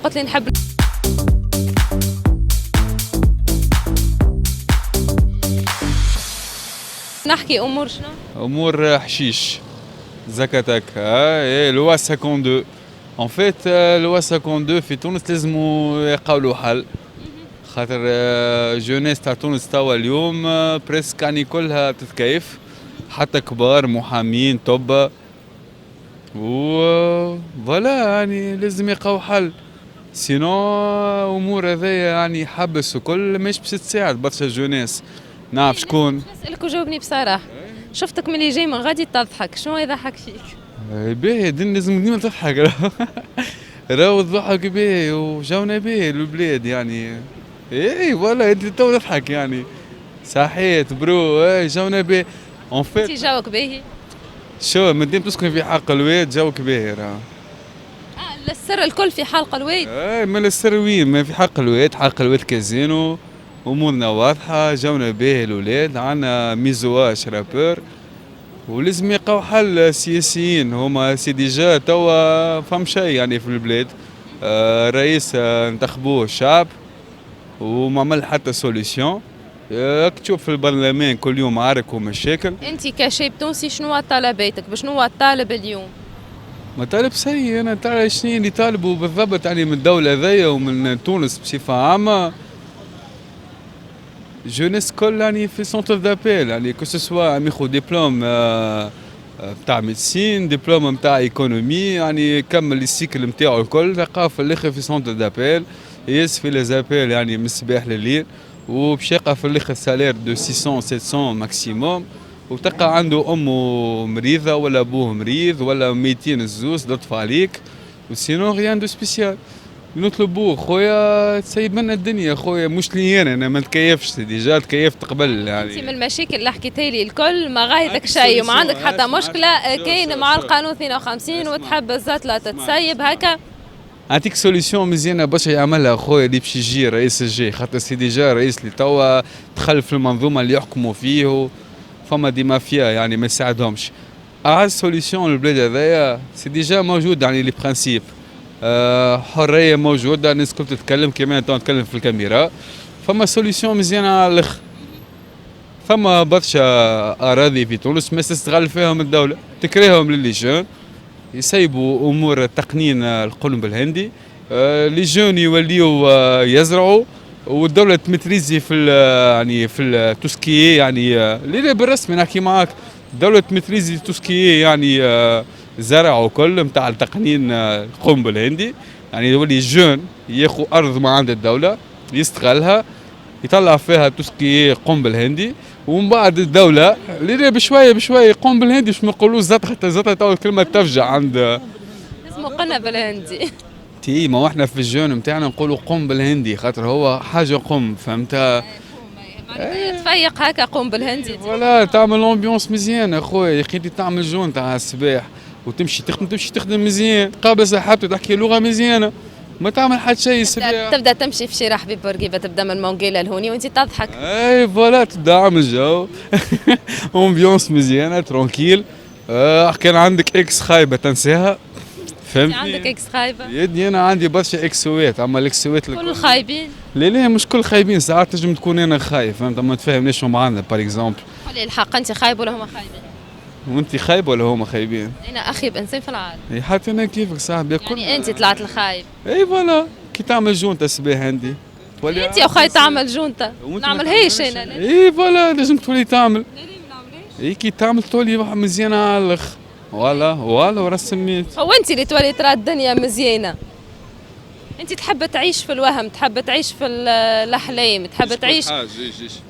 قلت لي نحب نحكي أمور شنو؟ امور حشيش زكاتك لوا 52 ان فيت لوا 52 في تونس لازموا يقاولوا حل خاطر جونيس تاع تونس توا اليوم بريسك يعني كلها تتكيف حتى كبار محامين طب و فوالا يعني لازم يلقاو حل سينو امور هذيا يعني حبس وكل مش باش تساعد برشا جونيس نعرف شكون نسألك وجاوبني بصراحة. شفتك ملي جاي من غادي تضحك، شنو يضحك فيك؟ باهي لازم ديما تضحك راهو الضحك باهي وجونا باهي البلاد يعني اي والله انت تو تضحك يعني صحيت برو جونا باهي اون انت فيت جوك باهي؟ شو مادام تسكن في حق الواد جوك باهي راه السر الكل في حلق الويد. اي ما السر وين ما في حق الواد كازينو امورنا واضحه جونا باهي الولاد عندنا ميزواش رابور ولازم يلقاو حل سياسيين هما سي ديجا توا فهم شيء يعني في البلاد رئيس انتخبوه الشعب وما عمل حتى سوليسيون تشوف في البرلمان كل يوم عارك ومشاكل. انت كشاب تونسي شنو طلباتك؟ بشنو الطالب اليوم؟ ما طالب سيء انا تعرف شنو اللي طالبوا بالضبط يعني من الدوله هذيا ومن تونس بصفه عامه جونيس كل يعني في سونتر دابيل يعني كو سوسوا عم ياخذ دبلوم بتاع ميديسين دبلوم بتاع ايكونومي يعني كمل السيكل نتاعو الكل تلقاه في الاخر في سونتر دابيل يس في ليزابيل يعني من الصباح لليل وباش يلقى في الاخر سالير دو 600 700 ماكسيموم وتلقى عنده امه مريضه ولا ابوه مريض ولا 200 الزوز لطف عليك وسينو غيان دو سبيسيال نطلبوه خويا تسيب لنا الدنيا خويا مش لي انا ما نتكيفش ديجا تكيفت قبل يعني. انت من المشاكل اللي حكيتي لي الكل ما غايتك شيء وما عندك حتى مشكله كاين مع القانون 52 وتحب الزتله تتسيب هكا. نعطيك سوليسيون مزيانه برشا يعملها خويا اللي باش يجي رئيس الجي خاطر سي ديجا رئيس اللي توا دخل في المنظومه اللي يحكموا فيه فما دي مافيا يعني ما يساعدهمش. اعز سوليسيون للبلاد هذايا سي ديجا موجود يعني لي برانسيب حريه موجوده الناس الكل تتكلم كما انت تتكلم في الكاميرا فما سوليسيون مزيانه على الاخر. فما برشا اراضي في تونس ما تستغل فيهم الدوله تكرههم للي جون يسيبوا امور تقنين القلم بالهندي لي جون يوليو يزرعوا والدوله تمتريزي في يعني في التوسكي يعني اللي بالرسمي نحكي معاك الدوله تمتريزي توسكي يعني زرع وكل نتاع التقنين القوم بالهندي يعني يولي جون ياخذ ارض ما عند الدوله يستغلها يطلع فيها توسكي قوم بالهندي ومن بعد الدوله اللي بشويه بشويه قوم بالهندي باش ما نقولوش زت حتى زت تو الكلمه تفجع عند اسمه قنا بالهندي. تي ما احنا في الجون نتاعنا نقولوا قوم بالهندي خاطر هو حاجه قوم فهمتها تفيق هكا قوم بالهندي ولا تعمل امبيونس مزيانه خويا يا اخي تعمل جون تاع الصباح وتمشي تخدم مزيان قابل صاحبتك تحكي لغه مزيانه ما تعمل حتى شيء صباح تبدا تمشي في شارع حبيب بورقيبه تبدا من مونغيلا لهوني وانت تضحك اي فوالا تبدا عامل جو امبيونس مزيانه ترونكيل كان عندك اكس خايبه تنساها فهمتني عندك اكس خايبه يدي انا عندي برشا اكسوات اما الاكسوات كل خايبين لا مش كل خايبين ساعات تنجم تكون انا خايف فهمت ما تفهمنيش هم عندنا باغ اكزومبل قولي الحق انت خايب ولا هما خايبين وانت خايب ولا هما خايبين انا اخيب انسان في العالم حتى انا كيفك صاحبي يعني انت طلعت الخايب اي فوالا كي تعمل جونتا صباح عندي انت يا اخي تعمل جونتا نعملهاش انا اي فوالا لازم تولي تعمل اي كي تعمل تولي مزيانه على الاخر فوالا ورا سميت هو انت اللي تولي ترى الدنيا مزيانه انت تحب تعيش في الوهم تحب تعيش في الاحلام تحب تعيش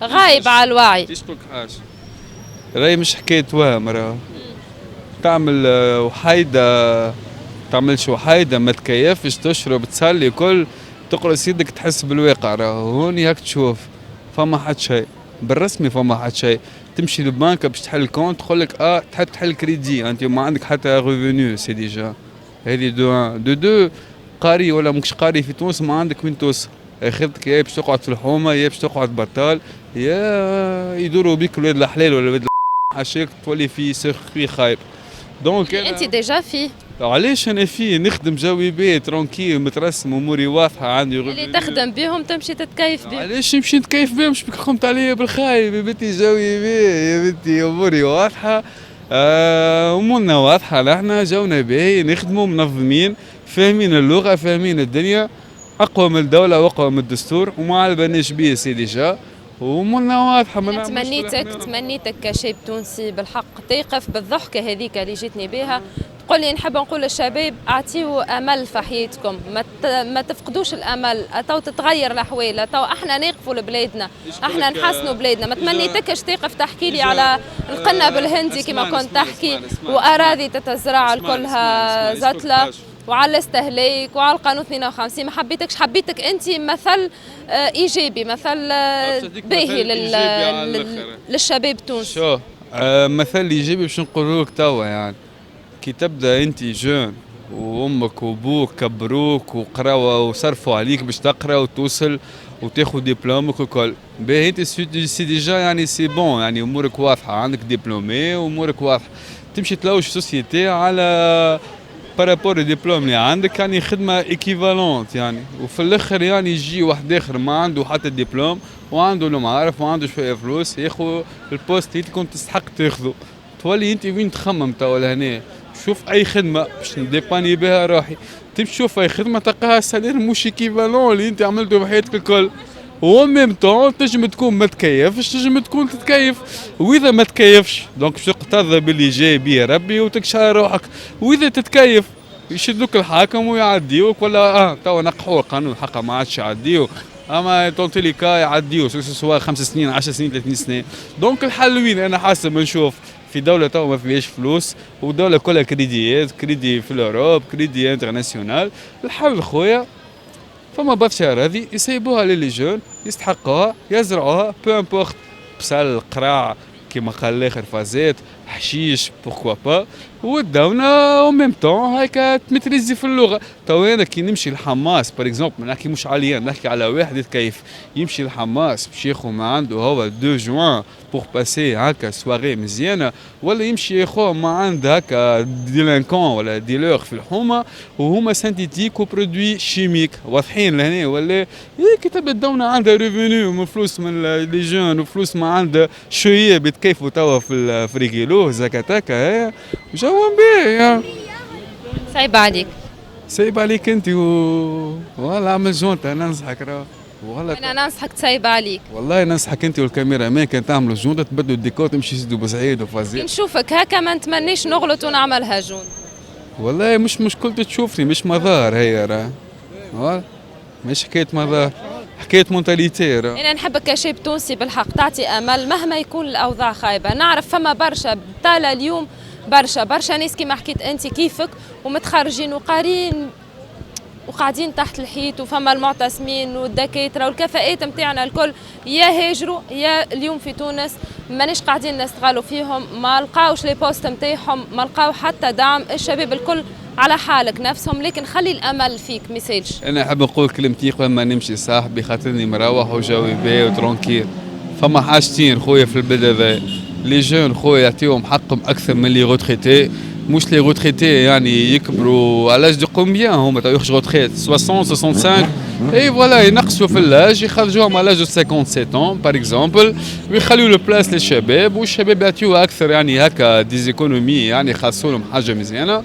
غايب على الوعي تشتك حاجه راهي مش حكايه وهم راه تعمل وحيده تعملش وحيده ما تكيفش تشرب تصلي كل تقرص يدك تحس بالواقع راه هوني هاك تشوف فما حد شيء بالرسمي فما حد شيء تمشي للبنك باش تحل كونت تقول لك تحب تحل كريدي انت ما عندك حتى ريفوني سي ديجا هذه دو قاري ولا مش قاري في تونس ما عندك وين توصل اخرتك يا باش تقعد في الحومه يا باش تقعد بطال يا يدوروا بيك ولاد الحلال ولا ولاد حاشاك تولي في سيركوي خايب دونك انت ديجا فيه علاش انا فيه نخدم جوي بيت ترونكيل مترسم اموري واضحه عندي اللي تخدم بهم تمشي تتكيف بهم. علاش نمشي نتكيف بهم؟ مش بك خمت عليا بالخايب يا بنتي جوي بيه يا بنتي اموري واضحه. امورنا واضحه نحنا جونا باهي نخدموا منظمين فاهمين اللغه فاهمين الدنيا اقوى من الدوله واقوى من الدستور وما على بالناش بيه سي ديجا وامورنا واضحه. ما تمنيتك كشاب تونسي بالحق تيقف بالضحكه هذيك اللي جيتني بها تقول لي نحب نقول للشباب اعطيوا امل في حياتكم ما تفقدوش الامل تو تتغير الاحوال تو احنا نقفوا لبلادنا احنا نحسنوا بلادنا. ما تمنيتكش تقف تحكي لي على القنب الهندي كما كنت تحكي واراضي تتزرع كلها زتله وعلى الاستهلاك وعلى القانون 52 ما حبيتكش حبيتك انت مثل ايجابي مثل باهي للشباب التونسي. شو مثل ايجابي باش نقول لك توا يعني كي تبدا انت جون وامك وابوك كبروك وقراوا وصرفوا عليك باش تقرا وتوصل وتاخذ دبلومك وكل باهي انت سي ديجا يعني سي بون يعني امورك واضحه عندك دبلومي وامورك واضحه تمشي تلوج سوسيتي على بارابور الدبلوم اللي عندك يعني خدمه ايكيفالونت يعني وفي الاخر يعني يجي واحد اخر ما عنده حتى الدبلوم وعنده المعارف وعنده شويه فلوس ياخذ البوست اللي كنت تستحق تاخذه. تولي انت وين تخمم توا لهنا شوف اي خدمه باش نديباني بها روحي تمشي تشوف اي خدمه تلقاها السالير مش ايكيفالون اللي انت عملته بحياتك الكل و ميم طون تنجم تكون ما تكيفش تنجم تكون تتكيف واذا ما تكيفش دونك باش تقتضى باللي جاي بيه ربي وتكشى روحك واذا تتكيف يشدوك الحاكم ويعديوك ولا توا نقحوا القانون الحق ما عادش يعديو اما طولت كا يعديو سواء 5 سنين 10 سنين 30 سنه. دونك الحل وين انا حاسب نشوف في دولة تو ما فيهاش فلوس ودولة كلها كريديات كريدي في الأوروب كريدي انترناسيونال. الحل خويا فما برشا أراضي يسيبوها للي جون يستحقوها يزرعوها بو امبورت بسال قراع كيما قال الاخر فازات حشيش بوركوا با والدولة او ميم طون هكا تمتريزي في اللغة. تو انا كي نمشي لحماس باغ اكزومبل ما نحكي مش عليا نحكي على واحد يتكيف يمشي لحماس باش ياخذ ما عنده هو 2 جوان بور باسي هكا سواري مزيانة ولا يمشي ياخذ ما عنده هكا ديلانكون ولا ديلور في الحومة وهما سانتيتيك وبرودوي شيميك واضحين لهنا ولا كي تبدا الدولة عندها ريفينيو من فلوس من لي جون وفلوس ما عندها شوية بتكيفوا توا في فريكيلو زكاتاكا جو بيه صعيب عليك سايب عليك انت والله اعمل جونت انا ننصحك والله انا ننصحك تصيب عليك والله ننصحك انت والكاميرا مان كان تعملوا جونت تبدلوا الديكور تمشي سيدو بوسعيد وفازيل نشوفك هكا ما نتمنيش نغلط ونعملها جون. والله مش مشكلة تشوفني مش مظاهر هي والله مش حكاية مظاهر حكاية مونتاليتي انا نحبك كشاب تونسي بالحق تعطي امل مهما يكون الاوضاع خايبه. نعرف فما برشا طالع اليوم برشا ناس كيما حكيت انت كيفك ومتخرجين وقارين وقاعدين تحت الحيط وفما المعتصمين والدكاتره والكفاءات نتاعنا الكل يا هاجروا يا اليوم في تونس مانيش قاعدين نستغلوا فيهم ما لقاوش لي بوست نتاعهم ما لقاو حتى دعم. الشباب الكل على حالك نفسهم لكن خلي الامل فيك ما يسالش. انا نحب نقول كلمتي قبل ما نمشي صاحبي خاطرني مروح وجوي باهي وترونكيل. فما حاجتين خويا في البلد هذا لي جون خويا يعطيهم حقهم اكثر من لي روتريتي مش لي روتريتي يعني يكبروا على لاج دو كومبيان هما تو يخرجوا روتريت 60 65 اي فوالا ينقصوا في اللاج يخرجوهم على لاج دو 57 باغ اكزومبل ويخليوا لو بلاس للشباب والشباب يعطيوها اكثر يعني هكا ديزيكونومي يعني يخلصوا لهم حاجه مزيانه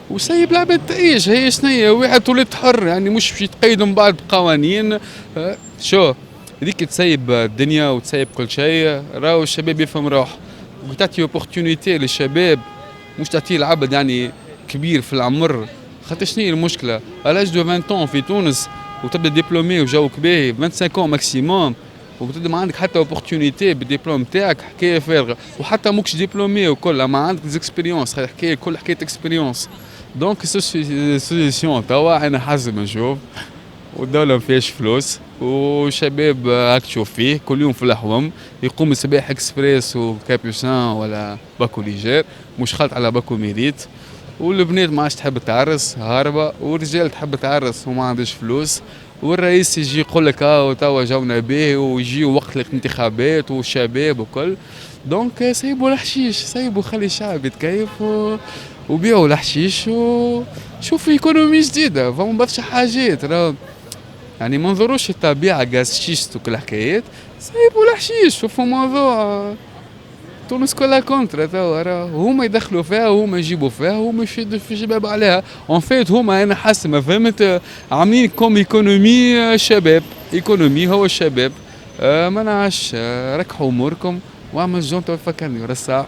وسيب العباد تعيش. هي شنيا واحد تولي حر يعني مش باش يتقيدوا من بعض بقوانين شو هذيك تسيب الدنيا وتسيب كل شيء. راهو الشباب يفهم روح وتعطي اوبورتونيتي للشباب مش تعطيه العبد يعني كبير في العمر. خاطر شنو هي المشكله الاج دو 20 في تونس وتبدا ديبلومي وجوك باهي 25 ماكسيموم وتبدا ما عندك حتى اوبورتونيتي بالدبلوم تاعك حكايه فارغه وحتى موكش ديبلومي وكل ما عندك زيكسبيريونس حكايه كل حكايه اكسبيريونس. دونك سوليسيون توا انا حاسب نشوف والدولة ما فيهاش فلوس وشباب هاك تشوف فيه كل يوم في الأحوام يقوم الصباح اكسبريس وكابيوسان ولا باكو ليجير مش خالط على باكو ميريت والبنات ما عادش تحب تعرس هاربة والرجال تحب تعرس وما عندش فلوس والرئيس يجي يقول لك توا جونا به ويجي وقت الانتخابات والشباب وكل. دونك سيبوا الحشيش سيبوا خلي الشعب يتكيف وبيعوا الحشيش وشوفوا ايكونومي جديده. فما برشا حاجات راه يعني ما نظروش الطبيعه غاز شيست وكل الحكايات، سيبوا الحشيش. شوفوا موضوع تونس كلها كونترا توا، راه هما يدخلوا فيها وهما يجيبوا فيها وهما يشدوا في شباب عليها. اون فيت هما انا حاسس ما فهمت عاملين كوم ايكونومي شباب، ايكونومي هو الشباب. ما نعرفش، ركحوا اموركم واعمل جون تو فكرني ورا الساعه.